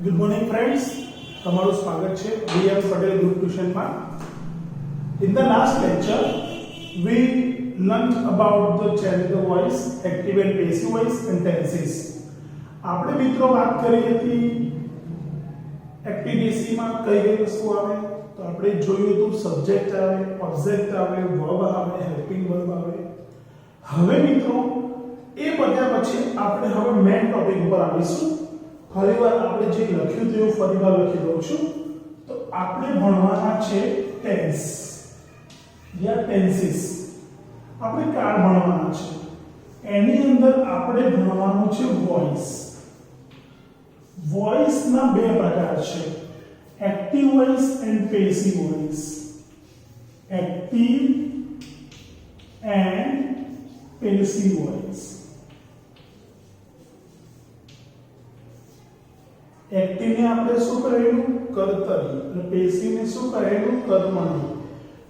Good morning friends, તમારું સ્વાગત છે બીએમ પટેલ ગ્રુપ ટ્યુશનમાં. In the last lecture we learned about the genitive voice, active and passive voice and tenses. આપણે મિત્રો વાત કરી હતી એક્ટિવ માં કઈ કઈ વસ્તુ આવે. તો આપણે જોયું હતું સબ્જેક્ટ આવે, ઓબ્જેક્ટ આવે, વર્બ આવે, હેલ્પિંગ વર્બ આવે. હવે મિત્રો એ બધા પછી આપણે હવે મેઇન ટોપિક ઉપર આવીશું. ફરીવાર આપણે જે લખ્યું તે ફરીવાર લખી દઉં છું. તો આપણે ભણવાના છે ટેન્સ યા ટેન્સીસ. આપણે કાર ભણવાના છે. એની અંદર આપણે ભણવાનું છે વોઇસ. વોઇસ ના બે પ્રકાર છે, active voice and passive voice. Active and passive voice. Active ને આપણે શું કહેલું? કર્તરી. અને પેસિવ ને શું કહેલું? કર્મણી.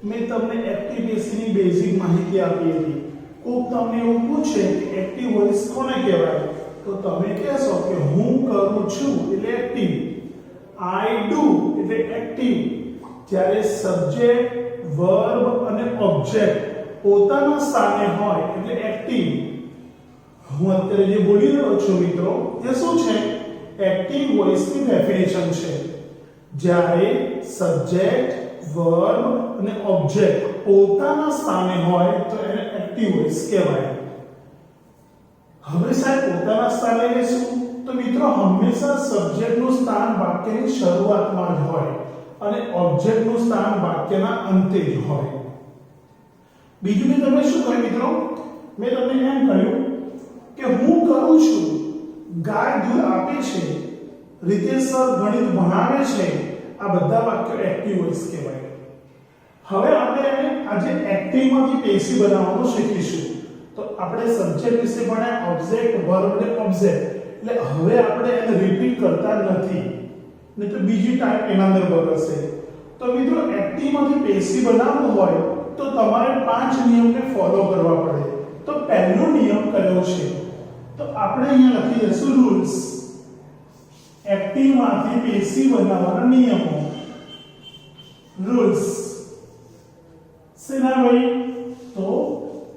મેં તમને એક્ટિવ પેસિવ ની બેઝિક માહિતી આપી હતી. કોક તમને એવું પૂછે કે એક્ટિવ વોઇસ કોને કહેવાય, તો તમે કહેશો કે હું કરું છું એટલે એક્ટિવ, આઈ ડુ એટલે એક્ટિવ. જ્યારે સબ્જેક્ટ, વર્બ અને ઓબ્જેક્ટ પોતાના સ્થાને હોય એટલે એક્ટિવ. હું અત્યારે જે બોલી રહ્યો છું મિત્રો એ શું છે? એક્ટિવ વોઇસ ની ડેફિનેશન છે. જ્યારે સબ્જેક્ટ, વર્બ અને ઓબ્જેક્ટ પોતાના સ્થાને હોય તો એને એક્ટિવ વોઇસ કહેવાય. હવે સાહેબ પોતાના સ્થાને એટલે શું? તો મિત્રો હંમેશા સબ્જેક્ટ નું સ્થાન વાક્યની શરૂઆતમાં જ હોય અને ઓબ્જેક્ટ નું સ્થાન વાક્યના અંતે જ હોય. બીજું મેં તમને શું કહ્યું મિત્રો? મેં તમને એમ કહ્યું કે હું કરું છું, ગાય દૂધ આપે છે, રીતેશ સર ગણિત ભણાવે છે. આ બધા વાક્યો એક્ટિવ વોઇસ કહેવાય. હવે આપણે આજે એક્ટિવ માંથી પેસિવ બનાવવાનું શીખીશું. તો આપણે સબ્જેક્ટ વિશે ભણ્યા, ઓબ્જેક્ટ, વર્બ અને ઓબ્જેક્ટ. એટલે હવે આપણે એને રિપીટ કરતા નથી, નહીં તો બીજી ટાઈપ એના અંદર બગડશે. તો મિત્રો એક્ટિવ માંથી પેસિવ બનાવવું હોય તો તમારે 5 નિયમને ફોલો કરવા પડે. તો પહેલો નિયમ કયો છે? તો આપણે અહીંયા લખી દઈશું રૂલ્સ. એક્ટિવ માંથી પેસિવ બનાવવાના નિયમો. રૂલ્સ શેના ભાઈ? તો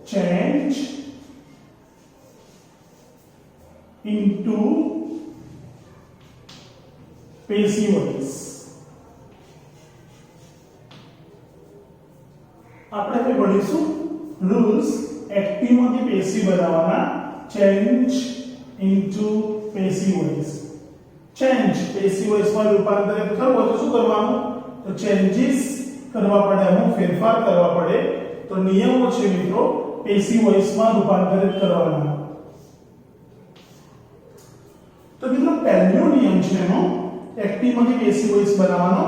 ચેન્જ ઇનટુ પેસિવ વોઇસ. આપણે હવે ભણીશું રૂલ્સ એક્ટિવ માંથી પેસિવ બનાવવાના. Change into passive voice. Change passive voice માં રૂપાંતરિત કરવું તો શું કરવાનું? તો ચેન્જીસ કરવા પડે, અમુક ફેરફાર કરવા પડે. તો નિયમો છે મિત્રો પેસિવ વોઇસ માં રૂપાંતરિત કરવાના. તો મિત્રો પહેલો નિયમ છે એનો એક્ટિવ માંથી પેસિવ વોઇસ બનાવવાનો.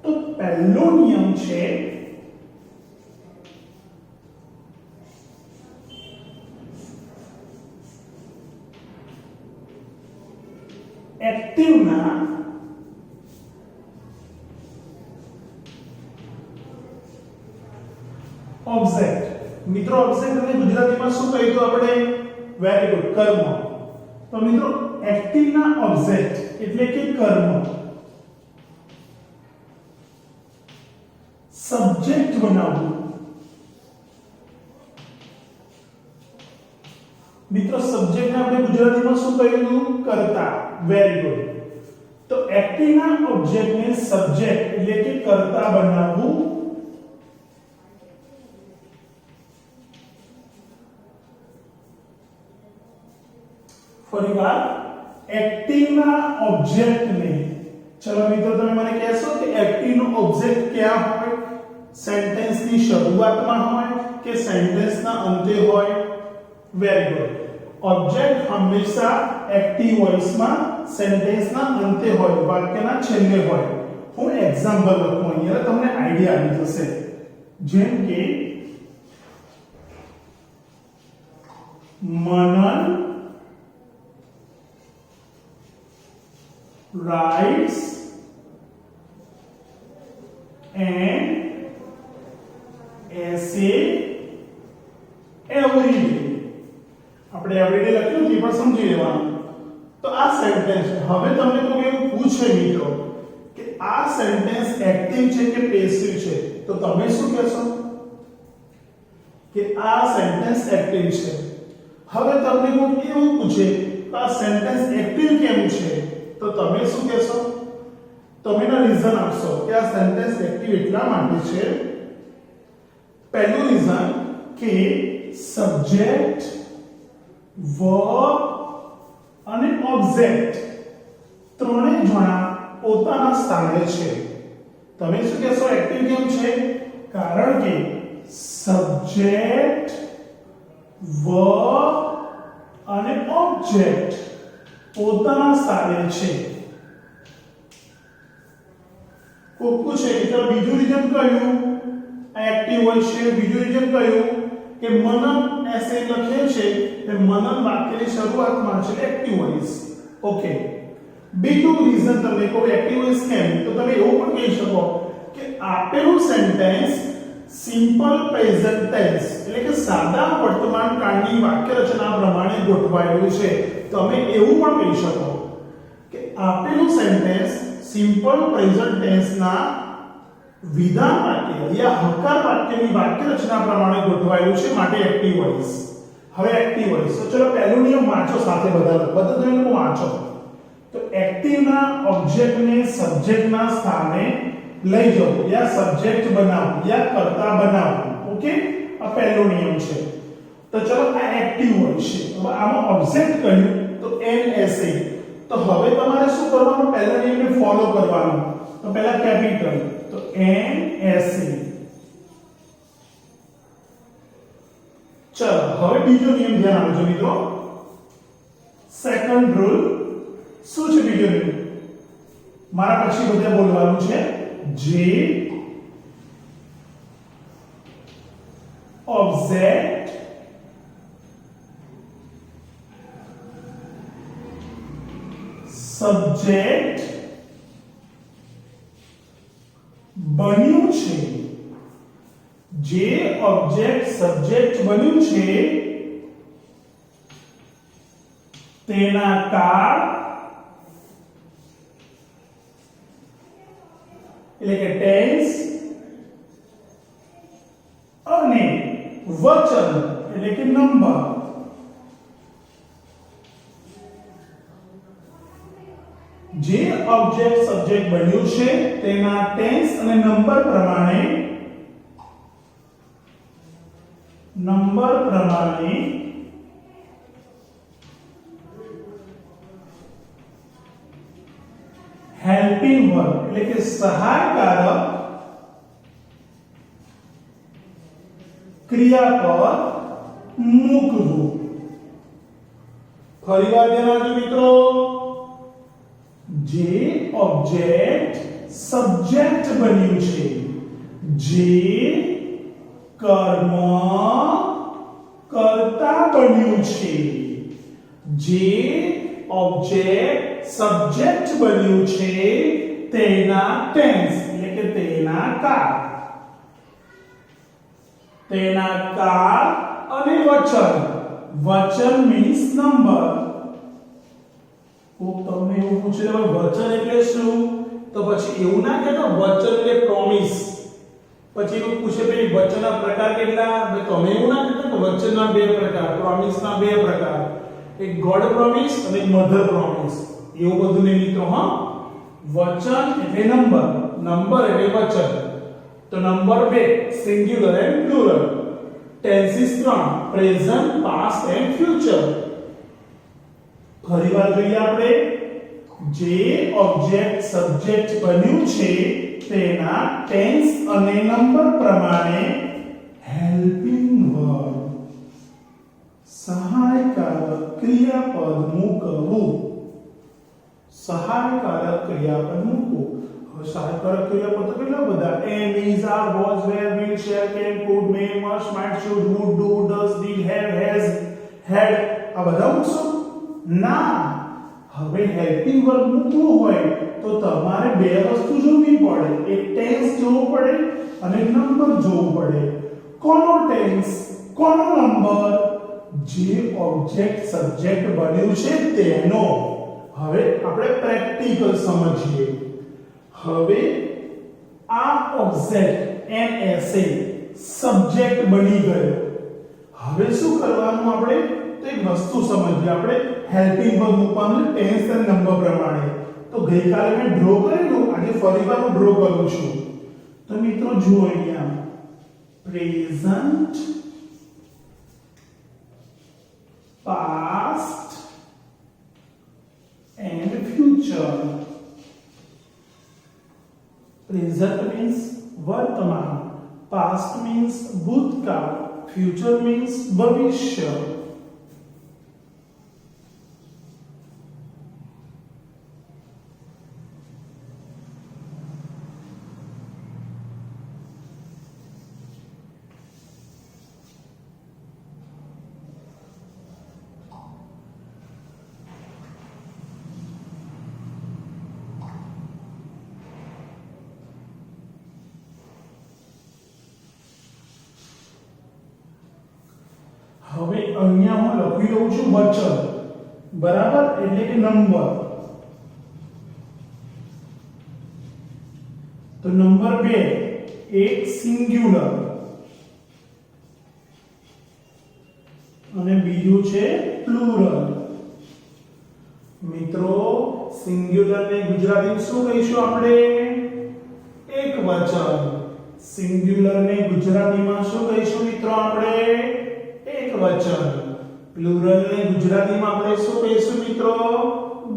તો પહેલો નિયમ છે એક્ટિવ ના ઓબ્જેક્ટ. મિત્રો ઓબ્જેક્ટ ને ગુજરાતીમાં શું કહીએ તો આપણે? વેરી ગુડ, કર્મ. તો મિત્રો એક્ટિવ ના ઓબ્જેક્ટ એટલે કે કર્મ સબ્જેક્ટ બનાવવું. મિત્રો સબ્જેક્ટ ને આપણે ગુજરાતીમાં શું કહીશું? કર્તા. Very good. તો એક્ટિવ ના ઓબ્જેક્ટ ને સબ્જેક્ટ એટલે કે કર્તા બનાવવું. ફરીવાર એક્ટિવ ના ઓબ્જેક્ટ ને, ચલો મિત્રો તમે મને કહેશો કે એક્ટિવ નો ઓબ્જેક્ટ ક્યાં હોય? સેન્ટેન્સ ની શરૂઆતમાં હોય કે સેન્ટેન્સ ના અંતે હોય? Very good. ઓબ્જેક્ટ હંમેશા એક્ટિવ વોઇસ માં સેન્ટેન્સ ના અંતે હોય, વાક્યના છેલ્લે હોય. હું એક્ઝામ્પલ લખું અહીંયા, તમને આઈડિયા આવી જશે. જેમ કે મનન writes an essay every day. આપણે એવરીડે લખ્યું તે પણ સમજી લેવાનું. તો આ સેન્ટેન્સ સેન્ટેન્સ હવે તમને કોઈ એવું પૂછે મિત્રો કે આ સેન્ટેન્સ એક્ટિવ છે કે પેસિવ છે તો તમે શું કહેશો કે આ સેન્ટેન્સ એક્ટિવ છે હવે તમને કોઈ એવું પૂછે કે આ સેન્ટેન્સ એક્ટિવ કેમ છે તો તમે શું કહેશો તમે એના રીઝન આપશો કે આ સેન્ટેન્સ એક્ટિવ એટલા માટે છે પહેલું રીઝન કે સબ્જેક્ટ વર્બ અને ઓબ્જેક્ટ ત્રણેય જણા પોતાના સ્થાને છે તમે શું કહેશો એક્ટિવ કેમ છે કારણ કે સબ્જેક્ટ વર્બ અને ઓબ્જેક્ટ પોતાના સ્થાને છે કોઈ પૂછે કે બીજું રીઝન કયું એક્ટિવ હોય છે બીજું રીઝન કયું કે મનન એસે લખેલ છે કે મનન વાક્યની શરૂઆતમાં છે એક્ટિવ વોઇસ ઓકે બીજું રીઝન તમે કોઈ એક્ટિવ વોઇસ કેમ તો તમે એવું પણ કહી શકો કે આપેલું સેન્ટેન્સ સિમ્પલ પ્રેઝન્ટ ટેન્સ એટલે કે સાદા વર્તમાન કાળની વાક્ય રચના પ્રમાણે ગોઠવાયેલું છે તમે એવું પણ કહી શકો કે આપેલું સેન્ટેન્સ સિમ્પલ પ્રેઝન્ટ ટેન્સના વિધાન વાક્ય યા હકાર વાક્યની વાક્ય રચના પ્રમાણે ગોઠવાયેલું છે માટે એક્ટિવ વોઇસ હવે એક્ટિવ વોઇસ તો ચલો પહેલો નિયમ વાંચો સાથે બધા તમે વાંચો તો એક્ટિવ ના ઓબ્જેક્ટને સબ્જેક્ટના સ્થાને લઈ જાઓ યા સબ્જેક્ટ બનાવો યા કર્તા બનાવો ઓકે આ પહેલો નિયમ છે તો ચલો આ એક્ટિવ વોઇસ છે હવે આમાં ઓબ્જેક્ટ કહ્યું તો NSA તો હવે તમારે શું કરવાનું પહેલા નિયમને ફોલો કરવાનો તો પહેલા કેપિટલ તો NSA ચલો હવે બીજો નિયમ ધ્યાન આપજો મિત્રો સેકન્ડ રૂલ શું છે બીજો નિયમ મારા પછી બધા બોલવાનું છે જે ઓબ્જેક્ટ સબ્જેક્ટ બન્યું છે જે ઓબ્જેક્ટ સબ્જેક્ટ બન્યું છે તેના કાળ એટલે કે ટેન્સ અને વચન એટલે કે નંબર જે ઓબ્જેક્ટ સબ્જેક્ટ બન્યું છે તેના ટેન્સ અને નંબર પ્રમાણે હેલ્પિંગ વર્બ એટલે કે સહાયકારક ક્રિયાપદ મૂકવું ફરીવાર ધ્યાન આપજો મિત્રો જે ઓબ્જેક્ટ સબ્જેક્ટ બન્યું છે જે કર્મ કર્તા બન્યું છે જે ઓબ્જેક્ટ સબ્જેક્ટ બન્યું છે તેના ટેન્સ એટલે કે તેના કાળ અને વચન મીન્સ નંબર કોક તમને એવું પૂછે કે વચન એટલે શું તો પછી એવું ના કહેતો વચન એટલે પ્રોમિસ પછી એવું પૂછે ભાઈ વચનના પ્રકાર કેટલા ભાઈ તમે એવું ના કહેતો કે વચનના બે પ્રકાર પ્રોમિસના બે પ્રકાર એક ગોડ પ્રોમિસ અને એક મધર પ્રોમિસ એવું બધું નહીં મિત્રો હા વચન એટલે નંબર એટલે વચન તો નંબર બે singular and plural tenses 3 present past and future ફરીવાર જોઈએ આપણે જે ઓબ્જેક્ટ સબ્જેક્ટ બન્યું છે તેના ટેન્સ અને નંબર પ્રમાણે હેલ્પિંગ વર્બ સહાયકારક ક્રિયાપદ મૂકવું સહાયકારક ક્રિયાપદ મૂકવું હવે સહાયકારક ક્રિયાપદ તો કેટલા બધા am is are was were will shall can could may must might should would do does did have has had આ બધા મૂકશો ના હવે હેલ્પિંગ વર્બ મૂકવું હોય તો તમારે બે વસ્તુ જોવી પડે એક ટેન્સ જોવો પડે અને નંબર જોવો પડે કોનો ટેન્સ કોનો નંબર જે ઓબ્જેક્ટ સબ્જેક્ટ બન્યું છે તેનો હવે આપણે પ્રેક્ટિકલ સમજીએ. હવે આ ઓબ્જેક્ટ NSA સબ્જેક્ટ બની ગયો. હવે શું કરવાનું આપણે? તો એક વસ્તુ સમજીએ. આપણે હેલ્પિંગ વર્બ મૂકવાનું ટેન્સ અને નંબર પ્રમાણે. તો ગઈકાલે મેં ડ્રો કરેલું, આજે ફરીવાર હું ડ્રો કરું છું. તો મિત્રો જુઓ અહીંયા present, past and future. Present means વર્તમાન, past means ભૂતકાળ, future means ભવિષ્ય. હવે અહીંયા હું લખી દઉં છું વચન, બરાબર, એટલે કે નંબર. તો નંબર 2 એક સિંગ્યુલર અને બીજું છે પ્લુરલ. મિત્રો સિંગ્યુલર ને ગુજરાતીમાં શું કહીશું આપણે? એક વચન. સિંગ્યુલર ને ગુજરાતીમાં શું કહીશું મિત્રો આપણે? વચન. પ્લુરલ ને ગુજરાતીમાં આપણે શું કહીશું મિત્રો?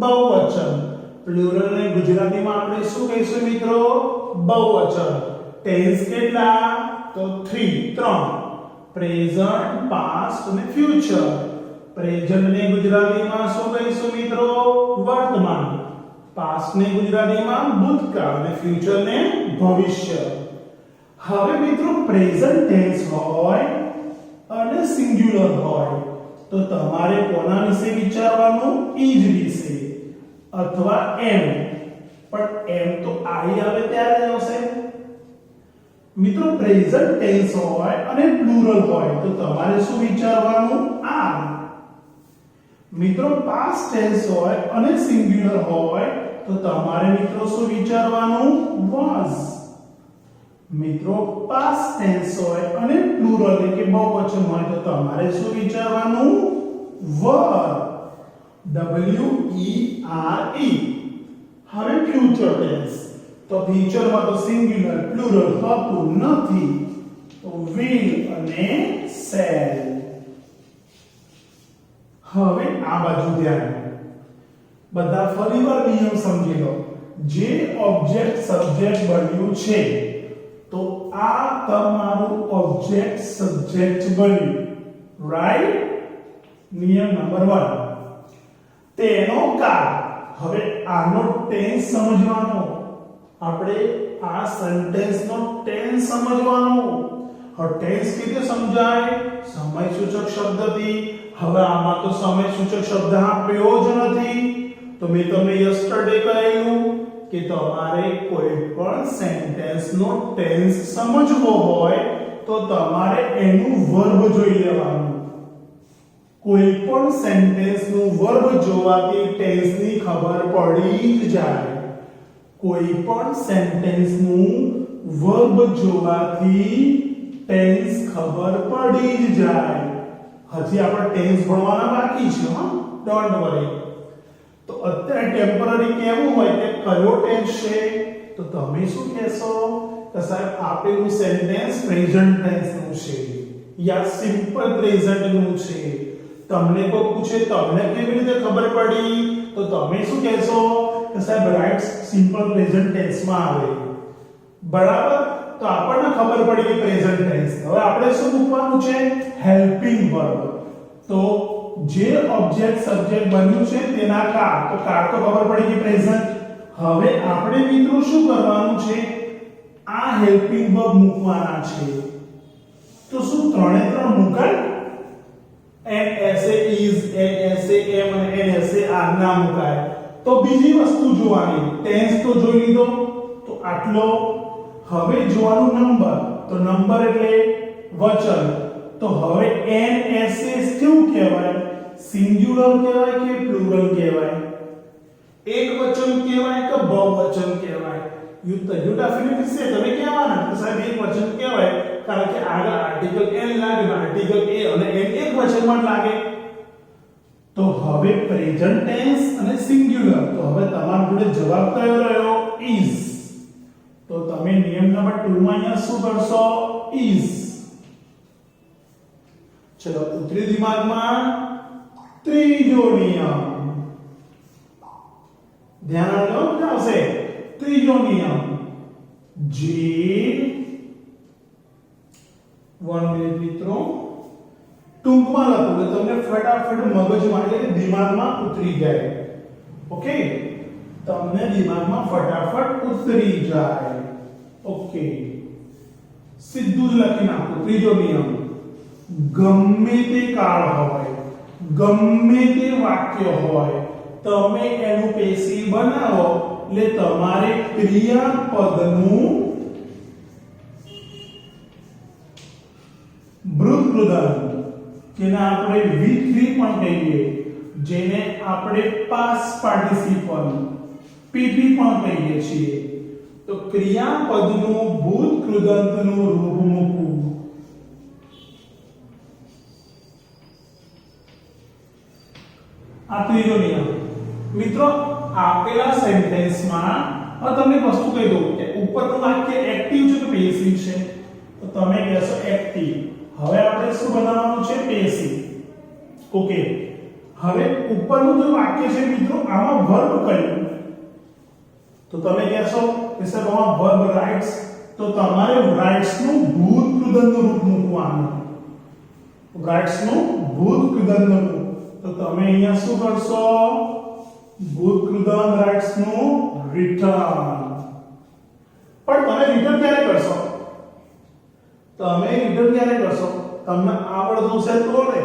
બહુવચન. પ્લુરલ ને ગુજરાતીમાં આપણે શું કહીશું મિત્રો? બહુવચન. ટેન્સ કેટલા? તો 3. પ્રેઝન્ટ, પાસ્ટ અને ફ્યુચર. પ્રેઝન્ટ ને ગુજરાતીમાં શું કહીશું મિત્રો? વર્તમાન. પાસ્ટ ને ગુજરાતીમાં ભૂતકાળ અને ફ્યુચર ને ભવિષ્ય. હવે મિત્રો પ્રેઝન્ટ ટેન્સ હોય અને સિંગ્યુલર હોય તો તમારે કોના વિશે વિચારવાનું? ઈજ વિશે અથવા એમ. પણ એમ તો આઈ આવે ત્યારે જ આવશે. મિત્રો પ્રેઝન્ટ ટેન્સ હોય અને પ્લુરલ હોય તો તમારે શું વિચારવાનું? આર. મિત્રો પાસ્ટ ટેન્સ હોય અને સિંગ્યુલર હોય તો તમારે મિત્રો શું વિચારવાનું? વોઝ. મિત્રો પાસ્ટ ટેન્સ હોય અને પ્લુરલ એટલે કે બહુવચન હોય તો તમારે શું વિચારવાનું? વર. WERE. હવે ફ્યુચર ટેન્સ. તો ફ્યુચરમાં તો સિંગ્યુલર, પ્લુરલ હતું નથી, તો will અને shall. હવે આ બાજુ ધ્યાન. બધા ફરીવાર નિયમ સમજી લો. જે ઓબ્જેક્ટ સબ્જેક્ટ બન્યું છે તો આ તમારું ઓબ્જેક્ટ સબ્જેક્ટ બન્યું, રાઈટ? નિયમ નંબર 1. તેનો કાળ. હવે આનો ટેન્સ સમજવાનો. આપણે આ સેન્ટેન્સનો ટેન્સ સમજવાનો. હવે ટેન્સ કેવી રીતે સમજાય? સમય સૂચક શબ્દથી. હવે આમાં તો સમય સૂચક શબ્દ આપ્યો જ નથી. તો મેં તમને યસ્ટરડે કહેલું કે તમારે કોઈ પણ સેન્ટેન્સનો ટેન્સ સમજવો હોય તો તમારે એનું વર્બ જોઈ લેવાનું. કોઈ પણ સેન્ટેન્સનું વર્બ જોવાથી ટેન્સની ખબર પડી જ જાય. કોઈ પણ સેન્ટેન્સનું વર્બ જોવાથી ટેન્સ ખબર પડી જ જાય. હજી આપણે ટેન્સ ભણવાના બાકી છે, હા, ડોન્ટ વરી. તો અત્યારે ટેમ્પરરી કેવું હોય કે કયો ટેન્સ છે તો તમે શું કહેશો કે સાહેબ આપેલું સેન્ટેન્સ પ્રેઝન્ટ ટેન્સનું છે યા સિમ્પલ પ્રેઝન્ટનું છે. તમને કોઈ પૂછે તમને કેવી રીતે ખબર પડી તો તમે શું કહેશો કે સાહેબ રાઈટ સિમ્પલ પ્રેઝન્ટ ટેન્સમાં આવે, બરાબર? તો આપણને ખબર પડી કે પ્રેઝન્ટ ટેન્સ. હવે આપણે શું મૂકવાનું છે? Helping verb. તો જે ઓબ્જેક્ટ સબ્જેક્ટ બન્યું છે તેના કાળ. તો કાળ તો ખબર પડી કે પ્રેઝન્ટ. હવે આપણે મિત્રો શું કરવાનું છે? આ હેલ્પિંગ વર્બ મૂકવાના છે. તો શું 3 3 મુકાય? NSA is, NSA am અને NSA are ના મુકાય. તો બીજી વસ્તુ જોવાની. ટેન્સ તો જોઈ લીધો, તો આટલો. હવે જોવાનું નંબર. તો નંબર એટલે વચન. તો હવે NSA કેવું કહેવાય? સિંગ્યુલર કહેવાય કે પ્લુરલ કહેવાય? એકવચન કહેવાય કે બહુવચન કહેવાય? ડેફિનેટલી છે તમે કહેવાના કે સાહેબ એકવચન કહેવાય કારણ કે આગળ આર્ટિકલ n લાગે આર્ટિકલ a અને n એકવચનમાં જ લાગે. તો હવે પ્રેઝન્ટ ટેન્સ અને સિંગ્યુલર. તો હવે તમારા જોડે જવાબ કયો રહ્યો? is. તો તમે નિયમ નંબર 2 માં અહીંયા શું કરશો? is. ચલો ઉતરી દિમાગમાં ત્રીજો નિયમ. ધ્યાન આપજો શું આવશે? ત્રીજો નિયમ. જે 1 મિનિટ મિત્રો ટૂંકમાં લખું એટલે તમને ફટાફટ મગજમાં એટલે દિમાગમાં ઉતરી જાય. ઓકે, તમને દિમાગમાં ફટાફટ ઉતરી જાય. ઓકે, સીધું જ લખી નાખો. ત્રીજો નિયમ. ગમે તે કાળ હોય, ગમે તે વાક્ય હોય, તમે એનું પેશી બનાવો એટલે તમારે ક્રિયાપદનું ભૂતકૃદંત, જેને આપણે V3 પણ કહીએ, જેને આપણે પાસ્ટ પાર્ટિસિપલ PP પણ કહીએ છીએ, તો ક્રિયાપદનું ભૂતકૃદંતનું રૂપ મૂકવું. આ ત્રીજો નિયમ. મિત્રો આપેલા સેન્ટેન્સમાં તમને વસ્તુ કહી દઉં કે ઉપરનું વાક્ય એક્ટિવ છે કે પેસિવ છે? તો તમે કહેશો એક્ટિવ. હવે આપણે શું બનાવવાનું છે? પેસિવ. ઓકે, હવે ઉપરનું જે વાક્ય છે મિત્રો આમાં વર્બ કયું? તો તમે કહેશો કે સર આમાં વર્બ રાઇટ્સ. તો તમારે રાઇટ્સ નું ભૂતકૃદંતનું રૂપ મૂકવાનું. રાઇટ્સ નું ભૂતકૃદંતનું રૂપ. તો તમે અહીંયા શું કરશો? ભૂતકૃદંત રાઇટ્સ નું રિટર્ન. પણ તમે રિટર્ન ક્યારે કરશો? તમે રિટર્ન ક્યારે કરશો? તમને આવડતું છે તો ને.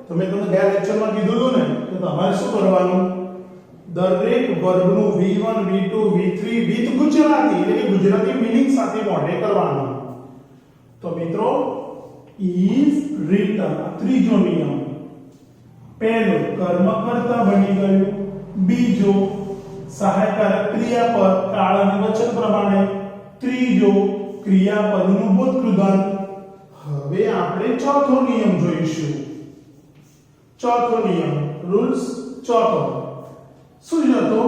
તમે તમને ગયા લેક્ચરમાં કીધું હતું ને કે તમારે શું કરવાનું? દરેક વર્બનું V1 V2 V3 with Gujarati એટલે કે ગુજરાતી મીનિંગ સાથે મોઢે કરવાનું. તો મિત્રો is written ત્રીજો નિયમ. પહેલો કર્મકર્તા બની ગયું. બીજો સહાયકારક ક્રિયાપદ કાળ અને વચન પ્રમાણે. ત્રીજો ક્રિયાપદનું ભૂતકૃદંત. હવે આપણે ચોથો નિયમ જોઈશું. ચોથો નિયમ, રૂલ્સ ચોથો શું હતો?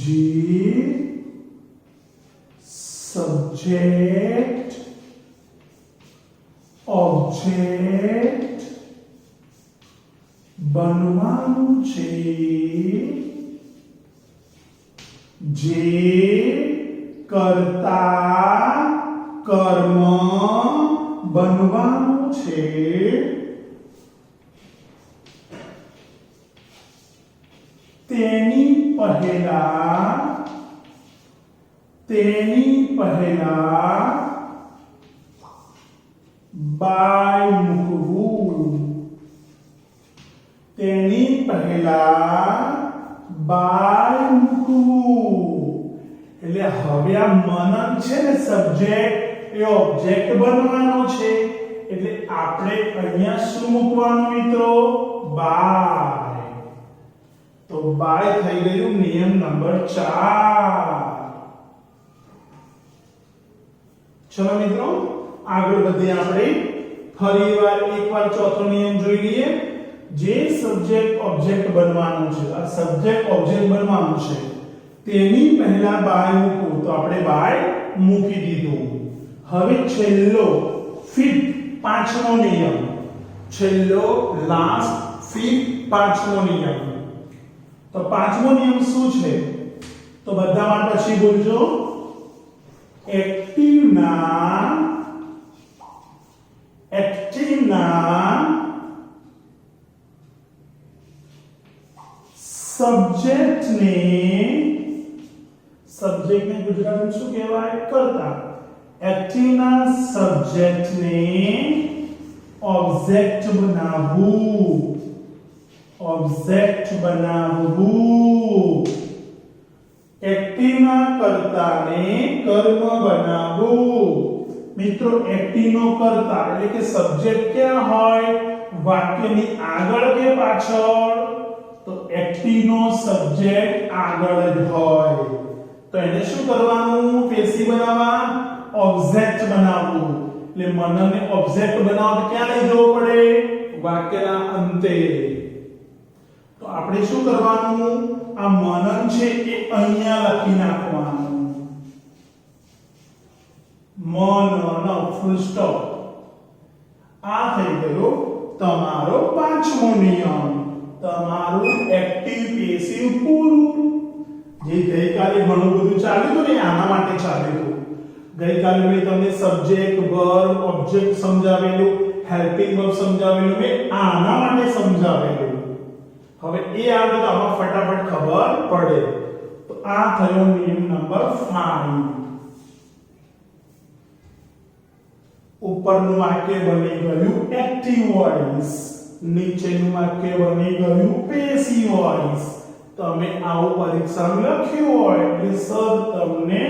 જે સબ્જેક્ટ ઓબ્જેક્ટ બનવાનું છે, જે કર્તા કર્મ બનવાનું છે, તેની પહેલા બાય મૂકવું. તેની પહેલા બાય મૂકવું. એટલે હવે આ મનન છે ને સબ્જેક્ટ એ ઓબ્જેક્ટ બનવાનો છે એટલે આપણે અહીંયા શું મૂકવાનું મિત્રો? બાય. તો બાય થઈ ગયું નિયમ નંબર 4. ચલો મિત્રો આગળ વધીએ. આપણે ફરીવાર એકવાર ચોથો નિયમ જોઈ લઈએ. જે સબ્જેક્ટ ઓબ્જેક્ટ બનવાનું છે, આ સબ્જેક્ટ ઓબ્જેક્ટ બનવાનું છે તેની પહેલા બાય મૂકવું. તો આપણે બાય મૂકી દીધું. હવે છેલ્લો ફિફ્થ પાંચમો નિયમ. છેલ્લો લાસ્ટ ફિફ્થ પાંચમો નિયમ. તો પાંચમો નિયમ શું છે? તો બધા માં પછી બોલજો. એક્ટિવના સબ્જેક્ટને ગુજરાતીમાં શું કહેવાય? કર્તા. એક્ટિવના સબ્જેક્ટને ઓબ્જેક્ટ બનાવવું. ઓબ્જેક્ટ બનાવવું. એક્ટિવના કર્તાને કર્મ બનાવવું. મિત્રો એક્ટિવનો કર્તા એટલે કે સબ્જેક્ટ ક્યાં હોય? વાક્યની આગળ કે પાછળ? તો એક્ટિવ નો સબ્જેક્ટ આગળ જ હોય તો એને શું કરવાનું પેશી બનાવવા ઓબ્જેક્ટ બનાવવું એટલે મનનને ઓબ્જેક્ટ બનાવવા તો ક્યાં લઈ જવું પડે વાક્યના અંતે તો આપણે શું કરવાનું આ મનન છે એ અહીંયા લખી નાખવાનું મનન ફૂલ સ્ટોપ આ થઈ ગયો તમારો પાંચમો નિયમ તમારું એક્ટિવ પેસિવ પૂરું જે ગઈકાલે ઘણું બધું ચાલ્યું હતું ને આના માટે ચાલ્યું હતું ગઈકાલે મેં તમને સબ્જેક્ટ વર્બ ઓબ્જેક્ટ સમજાવેલું હેલ્પિંગ વર્બ સમજાવેલું મેં આના માટે સમજાવેલું હવે એ આવે તો આમાં ફટાફટ ખબર પડે તો આ થયો નિયમ નંબર 5 ઉપરનું વાક્ય બની ગયું એક્ટિવ વોઇસ નીચેનું વાક્ય બની ગયું પેસિવ વોઇસ તમે આવું પરીક્ષામાં લખ્યું હોય એટલે સર તમને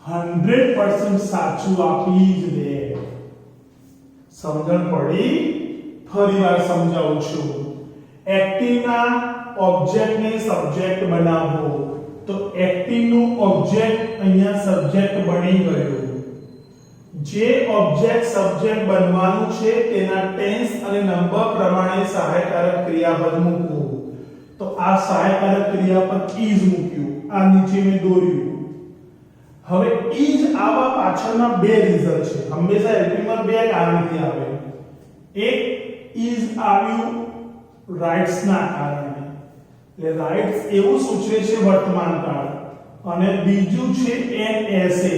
100% સાચું આપી જ દે સમજણ પડી ફરીવાર સમજાવું છું એક્ટિવ ના ઓબ્જેક્ટ ને સબ્જેક્ટ બનાવવો તો એક્ટિવ નું ઓબ્જેક્ટ અહીંયા સબ્જેક્ટ બની ગયું જે ઓબ્જેક્ટ સબ્જેક્ટ બનવાનું છે તેના ટેન્સ અને નંબર પ્રમાણે સહાયકારક ક્રિયાપદ મૂકવું તો આ સહાયકારક ક્રિયાપદ is મૂક્યું આ નીચે મેં દોર્યું હવે is આવા પાછળના બે રીઝન છે હંમેશા હેલ્પિંગમાં બે કારણથી આવે એક is આવ્યું રાઇટ્સ ના કારણે એટલે રાઇટ્સ એવું સૂચવે છે વર્તમાન કાળ અને બીજું છે NSA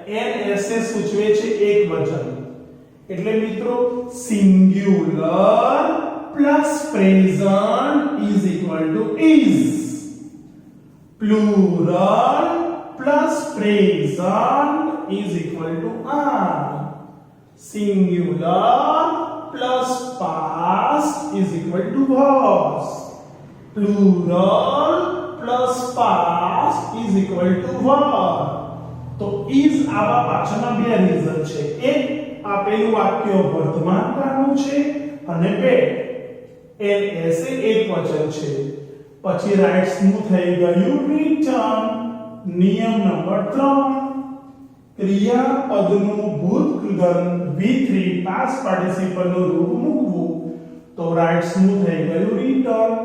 NSA સૂચવે છે એક વચન એટલે મિત્રો singular plus present is equal to is plural plus present is equal to are singular plus past is equal to was plural plus past is equal to were તો is આવા પાછળના બે રીઝન છે એક આપેલું વાક્ય વર્તમાન કાળનું છે અને બે NSA એક વચન છે પછી રાઇટ્સ નું થઈ ગયું રિટર્ન નિયમ નંબર 3 ક્રિયાપદનું ભૂતગળ V3 પાસ્ટ પાર્ટિસિપલ નું રૂપ મૂકવું તો રાઇટ્સ નું થઈ ગયું રિટર્ન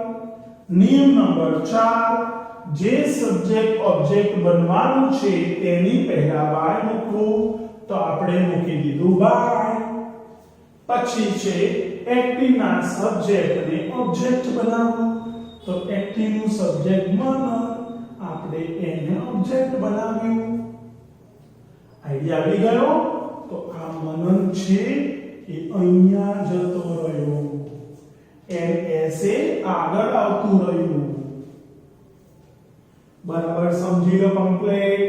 નિયમ નંબર 4 જે સબ્જેક્ટ ઓબ્જેક્ટ બનવાનું છે તેની પહેલા બાય મૂકવું તો આપણે મૂકી દીધું બાય પછી છે એક્ટિવ ના સબ્જેક્ટ ને ઓબ્જેક્ટ બનાવવું તો એક્ટિવ નું સબ્જેક્ટ મનન આપણે એને ઓબ્જેક્ટ બનાવ્યું આઈડિયા આવી ગયો તો આ મનન છે એ અહીંયા જતો રહ્યો NSA આગળ આવતું રહ્યું બરાબર સમજી લો કમ્પ્લીટ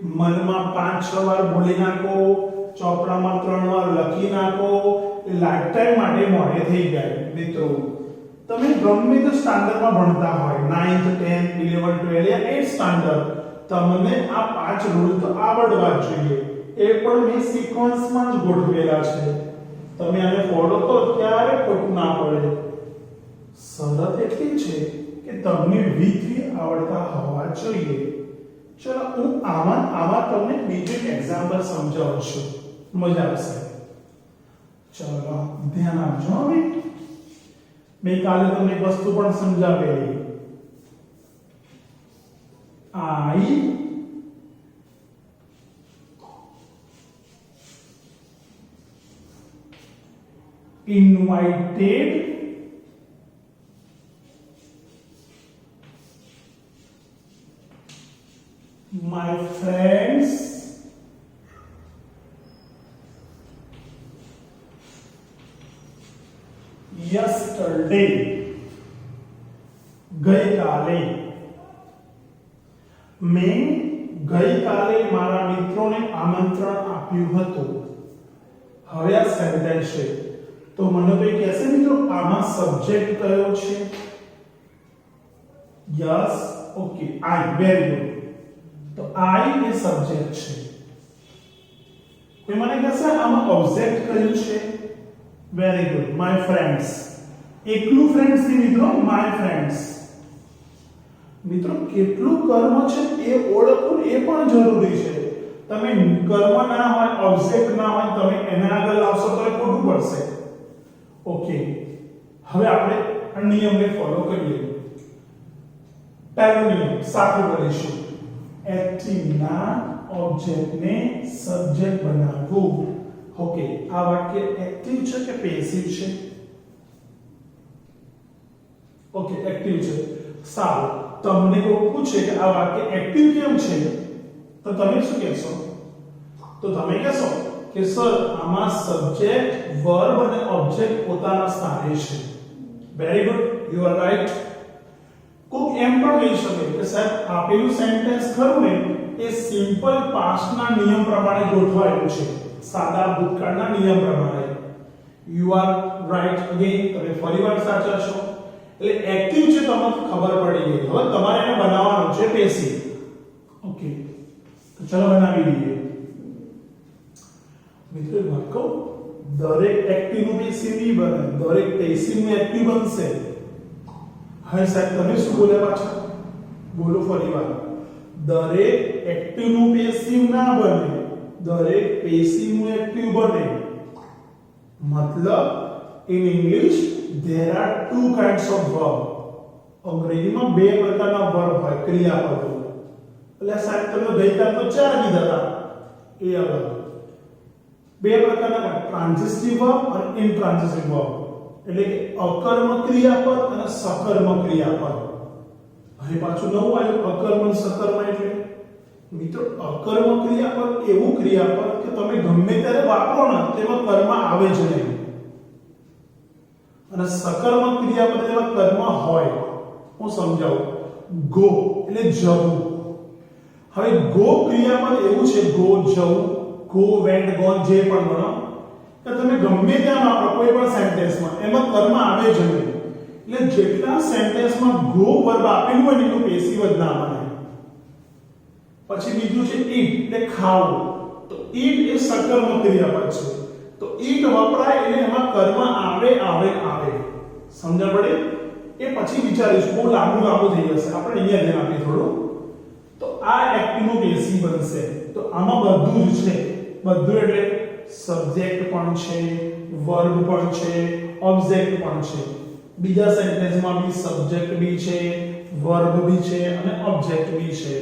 મનમાં 5-6 વાર બોલી નાખો ચોપડામાં 3 વાર લખી નાખો લાઈફ ટાઈમ માટે મોઢે થઈ જાય મિત્રો તમે ગમે તે સ્ટાન્ડર્ડમાં ભણતા હોય 9th 10th 11th 12 યા 8th સ્ટાન્ડર્ડ તમને આ 5 રૂલ તો આવડવા જોઈએ એ પણ મેં સિક્વન્સમાં જ ગોઠવેલા છે તમે આને ફોલો કરો ત્યારે ખોટું ના પડે શરત એટલી છે કે તમને V3 આવડતા હોવા જોઈએ ચલો હું આવા તમને બીજું એક્ઝામ્પલ સમજાવું છું મજા આવશે ચલો ધ્યાન આપજો હવે મેં કાલે તમને એક વસ્તુ પણ સમજાવેલી I invited my friends yesterday ગઈકાલે મેં ગઈકાલે મારા મિત્રોને આમંત્રણ આપ્યું હતું હવે આ સેન્ટેન્સ છે તો મને કોઈ કહેશે મિત્રો આમાં સબ્જેક્ટ કયો છે yes okay I very good તો આઈ એ સબ્જેક્ટ છે કોઈ મને કહેશે આમાં ઓબ્જેક્ટ કયું છે વેરી ગુડ માય ફ્રેન્ડ્સ એકલું ફ્રેન્ડ્સ થી મિત્રો માય ફ્રેન્ડ્સ. મિત્રો કેટલું કર્મ છે એ ઓળખવું એ પણ જરૂરી છે. તમે કર્મ ના હોય, ઓબ્જેક્ટ ના હોય, તમે એના આગળ લાવશો તો એ ખોટું પડશે. ઓકે, હવે આપણે આ નિયમને ફોલો કરીએ. પહેલો નિયમ સાચું કરીશું. એક્ટિવ ના ઓબ્જેક્ટને સબ્જેક્ટ બનાવવું. ઓકે, આ વાક્ય એક્ટિવ છે કે પેસિવ છે? ઓકે, એક્ટિવ છે. સારું, તમને કોઈ પૂછે કે આ વાક્ય એક્ટિવ કેમ છે, તો તમે શું કહેશો? તો તમે કહેશો કે સર આમાં સબ્જેક્ટ, વર્બ અને ઓબ્જેક્ટ પોતાના સ્થાને છે. Very good, you are right. કોક એમ પણ કહી શકે કે સાહેબ આપેલું સેન્ટેન્સ ખરું ને એ સિમ્પલ પાસ્ટના નિયમ પ્રમાણે ગોઠવાયેલું છે, સાદા ભૂતકાળના નિયમ પ્રમાણે. યુ આર રાઈટ અગેન, તમે ફરીવાર સાચા છો. એટલે એક્ટિવ છે તમને ખબર પડી ગઈ. હવે તમારે એને બનાવવાનું છે પેસિવ. ઓકે, તો ચલો બનાવી દઈએ. મિત્રો વાત કહું, દરેક એક્ટિવ નું પેસિવ નહીં બને, દરેક પેસિવ નું એક્ટિવ બનશે. હવે સાહેબ તમે શું બોલ્યા પાછા? બોલો ફરીવાર. દરેક એક્ટિવ નું પેસિવ ના બને, દરેક પેસિવ નું એક્ટિવ બને. મતલબ in English there are two kinds of verb. અંગ્રેજીમાં બે પ્રકારના વર્બ હોય, ક્રિયાપદો. એટલે સાહેબ તમે ગઈકાલ તો ચાર કીધા હતા, એ અલગ. બે પ્રકારના ટ્રાન્ઝિટિવ વર્બ અને ઇનટ્રાન્ઝિટિવ વર્બ. એટલે કે અકર્મ ક્રિયાપદ અને સકર્મ ક્રિયાપદ. હવે પાછું નવું આવ્યું અકર્મ અને સકર્મ. એટલે મિત્રો અકર્મ ક્રિયાપદ એવું ક્રિયાપદ કે તમે ગમે ત્યારે વાપરો ને તેમાં કર્મ આવે જ નહીં. અને સકર્મ ક્રિયાપદ એમાં કર્મ હોય. હું સમજાવું. ગો એટલે જવું. હવે ગો ક્રિયાપદ એવું છે, ગો જવું, ગો વેન્ટ ગોન જે પણ ગણો કે તમે ગમે ત્યાં વાપરો કોઈ પણ સેન્ટેન્સમાં એમાં કર્મ આવે જ નહીં. એટલે જેટલા સેન્ટેન્સમાં ગો વર્બ આપેલું હોય એનું પેસિવ જ ના બને. પછી બીજું છે ઈટ એટલે ખાવું. તો ઈટ એ સકર્મ ક્રિયાપદ છે. તો ઈટ વપરાય એટલે એમાં કર્મ આવે. સમજણ પડે? એ પછી વિચારીશું, બહુ લાંબુ થઈ જશે. આપણે અહીંયા ધ્યાન આપીએ થોડું. તો આ એક્ટિવ નું પેસિવ બનશે. તો આમાં બધું જ છે. બધું એટલે સબ્જેક્ટ પણ છે, વર્બ પણ છે, ઓબ્જેક્ટ પણ છે. બીજા સેન્ટેન્સમાં બી સબ્જેક્ટ બી છે, વર્બ બી છે અને ઓબ્જેક્ટ બી છે.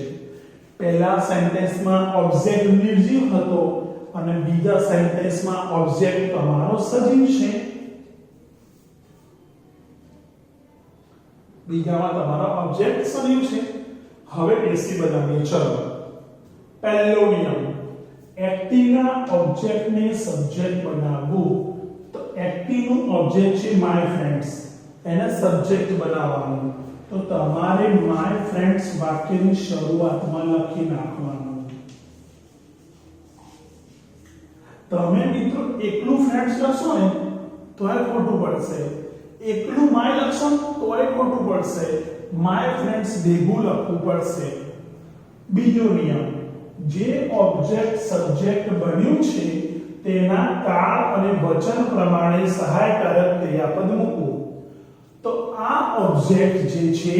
પહેલા સેન્ટેન્સમાં ઓબ્જેક્ટ નિર્જીવ હતો અને બીજા સેન્ટેન્સમાં ઓબ્જેક્ટ તમારો સજીવ છે. બીજામાં તમારો ઓબ્જેક્ટ સજીવ છે. હવે પેસિવ બનાવીએ. ચલો, પહેલો નિયમ એક્ટિવના ઓબ્જેક્ટને સબ્જેક્ટ બનાવવું. તો એક્ટિવનું ઓબ્જેક્ટ છે માય ફ્રેન્ડ્સ, એને સબ્જેક્ટ બનાવવાનું. તો તમારે માય ફ્રેન્ડ્સ વાક્યની શરૂઆતમાં લખી નાખવાનું. તમે મિત્રો એકલું ફ્રેન્ડ્સ લખશો ને તો એ ખોટું પડશે. એકલું માય લખશો તો એ ખોટું પડશે. માય ફ્રેન્ડ્સ ભેગું લખવું પડશે. બીજો નિયમ, જે ઓબ્જેક્ટ સબ્જેક્ટ બન્યું છે તેના કાળ અને વચન પ્રમાણે સહાયકારક ક્રિયાપદ મૂકવું. તો આ ઓબ્જેક્ટ જે છે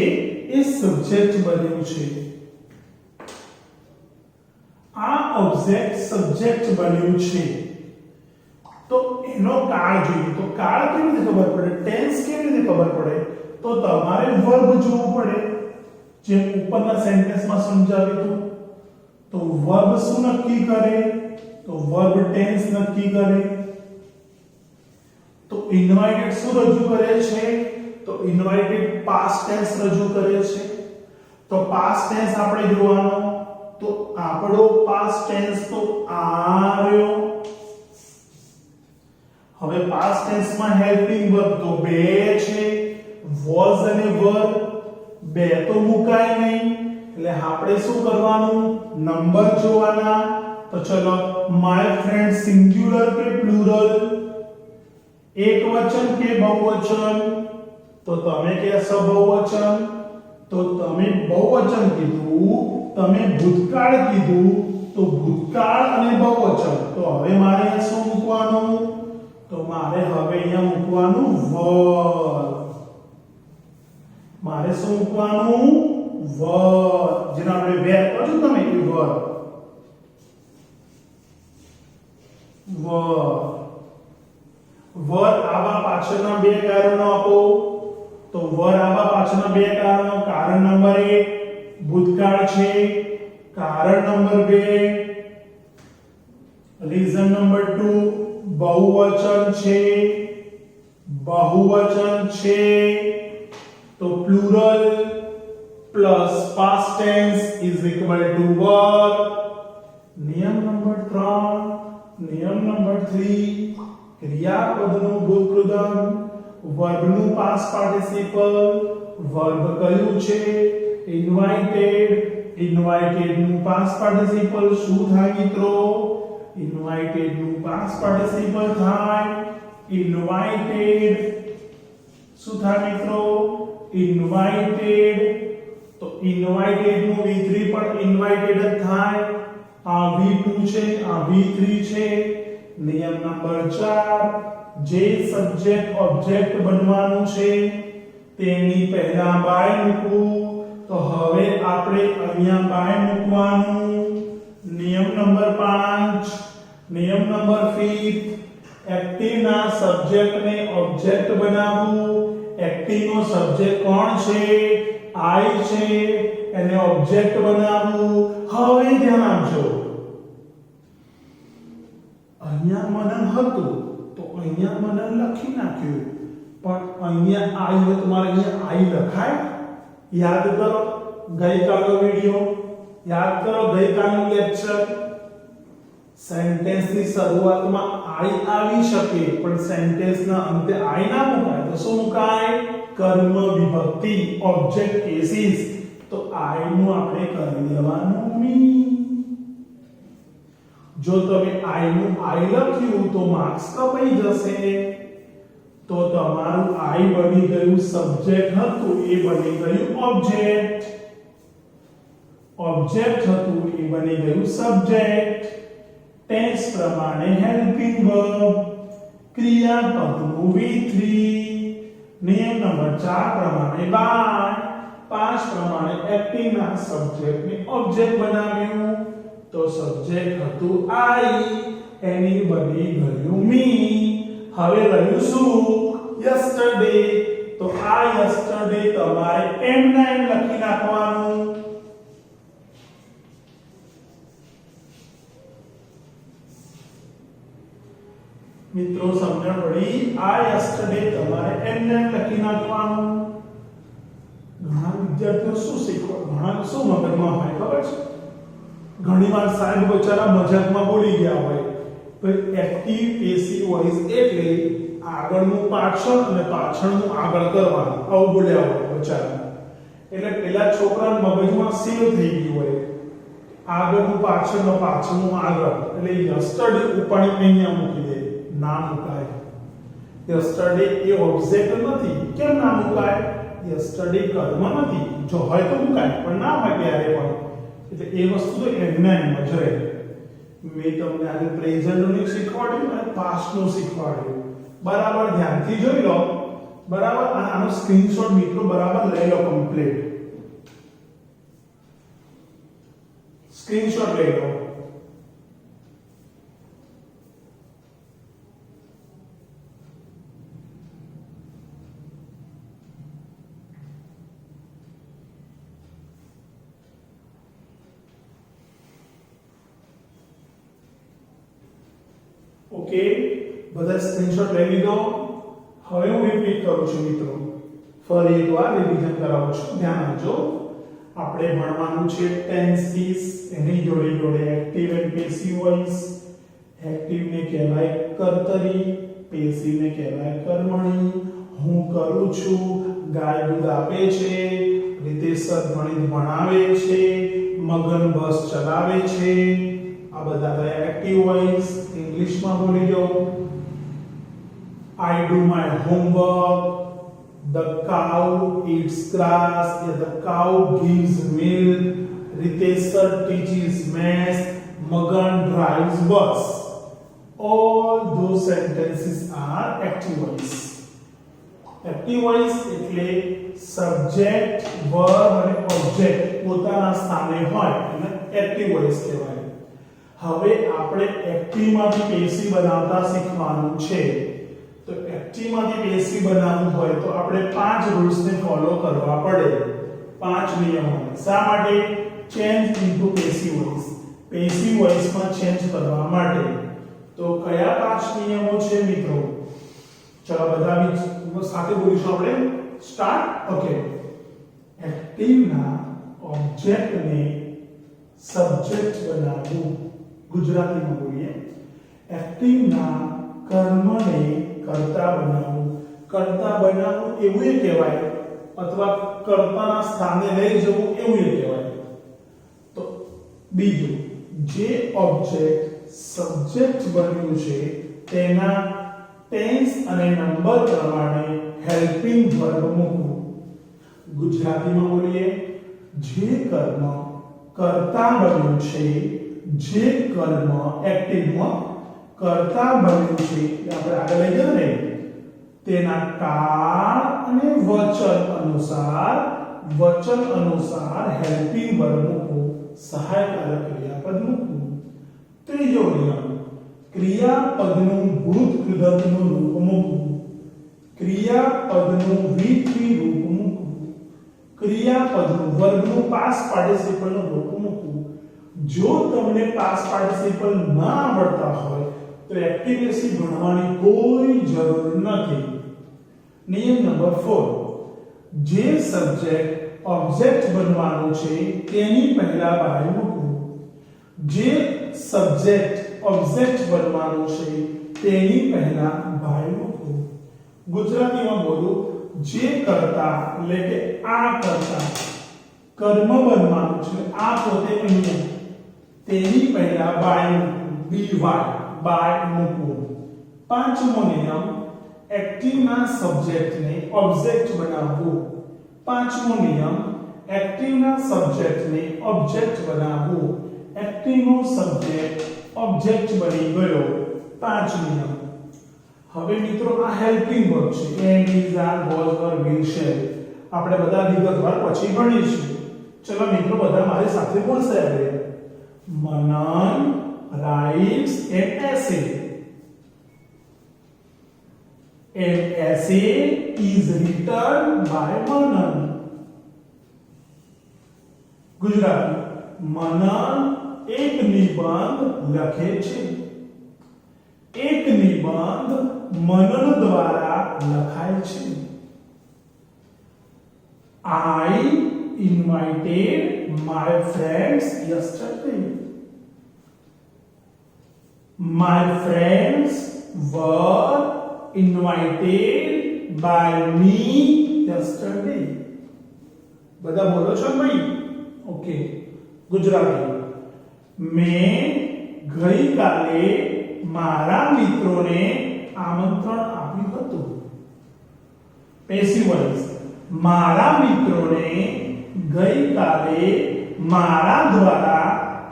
એ સબ્જેક્ટ બન્યું છે. આ ઓબ્જેક્ટ સબ્જેક્ટ બન્યું છે. તો એનો કાળ જોઈએ. તો કાળ કેવી રીતે ખબર પડે? ટેન્સ કેવી રીતે ખબર પડે? તો તમારે વર્બ જોવું પડે. જેમ ઉપરના સેન્ટેન્સમાં સમજાવ્યું હતું. તો વર્બ શું નક્કી કરે? તો વર્બ ટેન્સ નક્કી કરે. તો ઇન્વાઇટેડ શું રજૂ કરે છે? તો ઇન્વાઇટેડ પાસ્ટ ટેન્સ રજૂ કરે છે. તો પાસ્ટ ટેન્સ આપણે જોવાનો. તો આપણો પાસ્ટ ટેન્સ તો આ રહ્યો. હવે પાસ્ટ ટેન્સમાં હેલ્પિંગ વર્બ તો બે છે, વોઝ અને વર. બે તો મુકાય નહીં. એટલે આપણે શું કરવાનું? નંબર જોવાના. તો ચલો, માય ફ્રેન્ડ સિંગ્યુલર કે પ્લુરલ, એકવચન કે બહુવચન? તો તમે કહેશો બહુવચન. તો તમે બહુવચન કીધું, તમે ભૂતકાળ કીધું, તો ભૂતકાળ અને બહુવચન. તો હવે મારે શું મૂકવાનું? તો મારે હવે અહીંયા મૂકવાનું વર્બ. મારે શું મૂકવાનું વર જેને આપણે વેર કરજો તમે એ વર વર આવા પાછળના બે કારણો આપો તો વર આવા પાછળના બે કારણો કારણ નંબર 1 ભૂતકાળ છે કારણ નંબર 2 રીઝન નંબર 2 બહુવચન છે तो plural plus past tense is equal to were नियम नंबर 3 ક્રિયાપદનું ભૂતકૃદમ વર્બનું પાસ્ટ પાર્ટિસિપલ વર્બ કયું છે ઇન્વાઇટેડ નું પાસ્ટ પાર્ટિસિપલ શું થાય મિત્રો ઇન્વાઇટેડ નું પાસ્ટ પાર્ટિસિપલ થાય ઇન્વાઇટેડ શું થાય મિત્રો ઇન્વાઇટેડ તો ઇન્વાઇટેડ નું V3 પણ ઇન્વાઇટેડ જ થાય આ V2 છે આ V3 છે નિયમ નંબર 4 જે સબ્જેક્ટ ઓબ્જેક્ટ બનવાનું છે તેની પહેલા બાય મૂકવું તો હવે આપણે અહીંયા બાય મૂકવાનું નિયમ નંબર 5 નિયમ નંબર 5 એક્ટિવ ના સબ્જેક્ટ ને ઓબ્જેક્ટ બનાવવું એક્ટિવ નો સબ્જેક્ટ કોણ છે I છે એને ઓબ્જેક્ટ બનાવવું હવે ધ્યાન આપજો અહીંયા મનન હતું તો અહીંયા મનન લખી નાખ્યું પણ અહીંયા I હોય તમારે અહીંયા I લખાય યાદ કરો ગઈકાલનો વિડિયો યાદ કરો ગઈકાલનું લેક્ચર સેન્ટેન્સ ની શરૂઆતમાં I આવી શકે પણ સેન્ટેન્સ ના અંતે I ના મુકાય તો શું મુકાય કર્મ વિભક્તિ ઓબ્જેક્ટ કેસીસ તો I નું આપણે કરી દેવાનું મી જો તમે I નું I લખ્યું તો માર્ક્સ કપાઈ જશે તો તમારું I બની ગયું સબ્જેક્ટ હતું એ બની ગયું ઓબ્જેક્ટ હતું એ બની ગયું સબ્જેક્ટ ટેન્સ પ્રમાણે હેલ્પિંગ વર્બ ક્રિયાપદનું V3 નિયમ નંબર 4 પ્રમાણે બાય 5 પ્રમાણે એક્ટિવ ના સબ્જેક્ટને ઓબ્જેક્ટ બનાવ્યું તો સબ્જેક્ટ હતું I એની બની ગયું મી હવે રહ્યું શું યસ્ટરડે તો આ યસ્ટરડે તમારે એમ ના એમ લખી નાખવાનું મિત્રો સમજણ પડી આ યસ્ટરડે તમારે એમને લખી નાખવાનું ઘણા વિદ્યાર્થીઓ શું શીખવા ઘણા શું મગજમાં હોય ખબર છે ઘણીવાર સાહેબ બચારા મજાકમાં બોલી ગયા હોય તો એક્ટિવ પેસિવ વોઇસ એટલે આગળનું પાછળ અને પાછળનું આગળ કરવાનું આવું બોલ્યા હોય બચારા એટલે પેલા છોકરાના મગજમાં સેવ થઈ ગયું હોય આગળનું પાછળનું આગળ એટલે યસ્ટરડે ઉપાડી અહીંયા મૂકી દે ના મુકાય યસ્ટરડે એ ઓબ્જેક્ટ નથી કેમ ના મુકાય યસ્ટરડે કર્મ નથી જો હોય તો મુકાય પણ ના હોય ત્યારે પણ એટલે એ વસ્તુ તો એમને એમ જ રહે મેં તમને આજે પ્રેઝન્ટનું શીખવાડ્યું અને પાસ્ટનું શીખવાડ્યું બરાબર ધ્યાનથી જોઈ લો બરાબર અને આનો સ્ક્રીનશોટ મિત્રો બરાબર લઈ લો કમ્પ્લીટ સ્ક્રીનશોટ લઈ લો ઓકે બધા સ્ક્રીનશોટ લઈ લીધો હવે હું રિપીટ કરું છું મિત્રો ફરી એકવાર રિવિઝન કરાવું છું ધ્યાન આપજો આપણે ભણવાનું છે ટેન્સીસ એની જોડે જોડે active and passive voice active ને કહેવાય કર્તરી પેસિવ ને કહેવાય કર્મણી હું કરું છું ગાય દૂધ આપે છે રીતેસર ગણિત ભણાવે છે મગન બસ ચલાવે છે આ બધા કયા એક્ટિવ વોઇસ ઇંગ્લિશમાં બોલી જાઓ I do my homework the cow eats grass the cow gives milk Ritesar teaches math Magan drives bus all those sentences are active voice active voice એટલે સબ્જેક્ટ વર્બ અને ઓબ્જેક્ટ પોતાના સ્થાને હોય એને active voice કહેવાય. હવે આપણે active માંથી પેસિવ બનાવતા શીખવાનું છે. તો એક્ટિવ માંથી પેસિવ બનાવવું હોય તો આપણે 5 રૂલ્સ ને ફોલો કરવા પડે. 5 નિયમો. શા માટે? Change into passive voice. Passive voice માં ચેન્જ કરવા માટે. તો કયા 5 નિયમો છે મિત્રો? ચલો બધા સાથે બોલીશું આપણે. સ્ટાર્ટ. ઓકે. એક્ટિવ ના ઓબ્જેક્ટ ને સબ્જેક્ટ બનાવવું. ગુજરાતીમાં બોલીએ. એક્ટિવ ના કર્મને કર્તા બનાવવું. કર્તા બનાવવું એવું એ કહેવાય અથવા કર્તાના સ્થાને લઈ જવું એવું એ કહેવાય. તો બીજું, જે ઓબ્જેક્ટ સબ્જેક્ટ બન્યું છે તેના ટેન્સ અને નંબર પ્રમાણે હેલ્પિંગ વર્બ મૂકવું. ગુજરાતીમાં બોલીએ. જે કર્મ કર્તા બન્યું છે, જે કર્મ એક્ટિવમાં કર્તા બન્યું છે આપણે આગળ લઈ જઈએ ને, તેના કાળ અને વચન અનુસાર હેલ્પિંગ વર્બ મૂકવું. સહાયકારક ક્રિયાપદ મૂકવું. ત્રીજો નિયમ, ક્રિયાપદનું ભૂત કૃદંતનું રૂપ મૂકવું. ક્રિયાપદનું વિધ્વી રૂપ મૂકવું. ક્રિયાપદનું વર્ગનું પાસ્ટ પાર્ટિસિપલનું રૂપ મૂકવું. જો તમને પાસ્ટ પાર્ટિસિપલ ના આવડતા હોય તો એક્ટિવ ભણવાની કોઈ જરૂર નથી. નિયમ નંબર 4, જે સબ્જેક્ટ ઓબ્જેક્ટ બનવાનું છે તેની પહેલા બાય મૂકવું. જે સબ્જેક્ટ ઓબ્જેક્ટ બનવાનું છે તેની પહેલા બાય મૂકવું. ગુજરાતીમાં બોલું. જે કર્તા એટલે કે આ કર્તા કર્મ બનવાનું છે, આ પોતે અહીંયા, તેની પહેલા બાય મૂકવું. બાય મૂકવું. પાંચમો નિયમ, એક્ટિવના સબ્જેક્ટને ઓબ્જેક્ટ બનાવવું. પાંચમો નિયમ, એક્ટિવના સબ્જેક્ટને ઓબ્જેક્ટ બનાવવું. એક્ટિવનો સબ્જેક્ટ ઓબ્જેક્ટ બની ગયો. 5 નિયમ. હવે મિત્રો આ હેલ્પિંગ વર્બ છે. And, is, are, was, were, will, shall. આપણે બધા વિગતવાર પછી ભણીશું. ચલો મિત્રો બધા મારી સાથે બોલશે હવે. મનન writes an essay. An essay is written by Manan. Gujarati. મનન એક નિબંધ લખે છે. એક નિબંધ મનન દ્વારા લખાય છે. I invited my friends yesterday. My friends were invited by me yesterday. બધા બોલો છો ભાઈ? ઓકે. ગુજરાતી. મેં ગઈકાલે મારા મિત્રોને આમંત્રણ આપ્યું હતું. Passive voice. મારા મિત્રોને ગઈકાલે મારા દ્વારા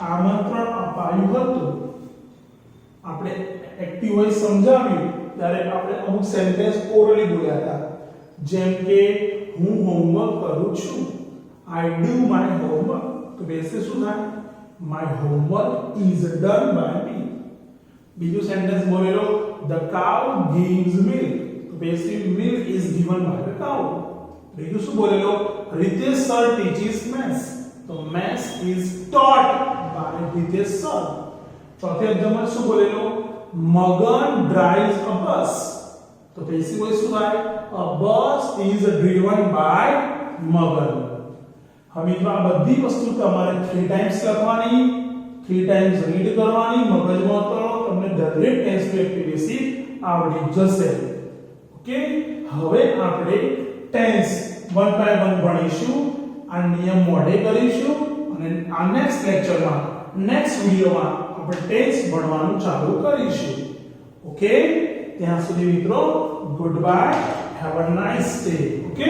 આમંત્રણ અપાયું હતું. આપણે એક્ટિવ વોઇસ સમજાવ્યું ત્યારે આપણે અમુક સેન્ટેન્સ ઓરલી બોલ્યા હતા. જેમ કે હું હોમવર્ક કરું છું. I do my homework. તો બેસે શું થાય? My homework is done by me. બીજું sentence બોલેલો, the cow gives milk. તો બેસે milk is given by the cow. બીજું શું બોલેલો, Ritesh sir teaches maths. તો maths is taught by Ritesh sir. ચોથે અધ્યાયમાં શું બોલેલો, Magan drives a bus. તો passive voice શું થાય? A bus is driven by Magan. હવે મિત્રો આ બધી વસ્તુ તમારે 3 ટાઈમ્સ લખવાની, 3 ટાઈમ્સ રીડ કરવાની, મગજમાં ઉતારો, તમને દરેક ટેન્સની એક્ટિવિટી આવડી જશે. ઓકે. હવે આપણે ટેન્સ 1 બાય 1 ભણીશું. આ નિયમ મોઢે કરીશું અને આ નેક્સ્ટ લેક્ચરમાં, નેક્સ્ટ વિડિયોમાં આપણે ટેન્સ ભણવાનું ચાલુ કરીશું. ઓકે. ત્યાં સુધી મિત્રો good bye, have a nice day. Okay.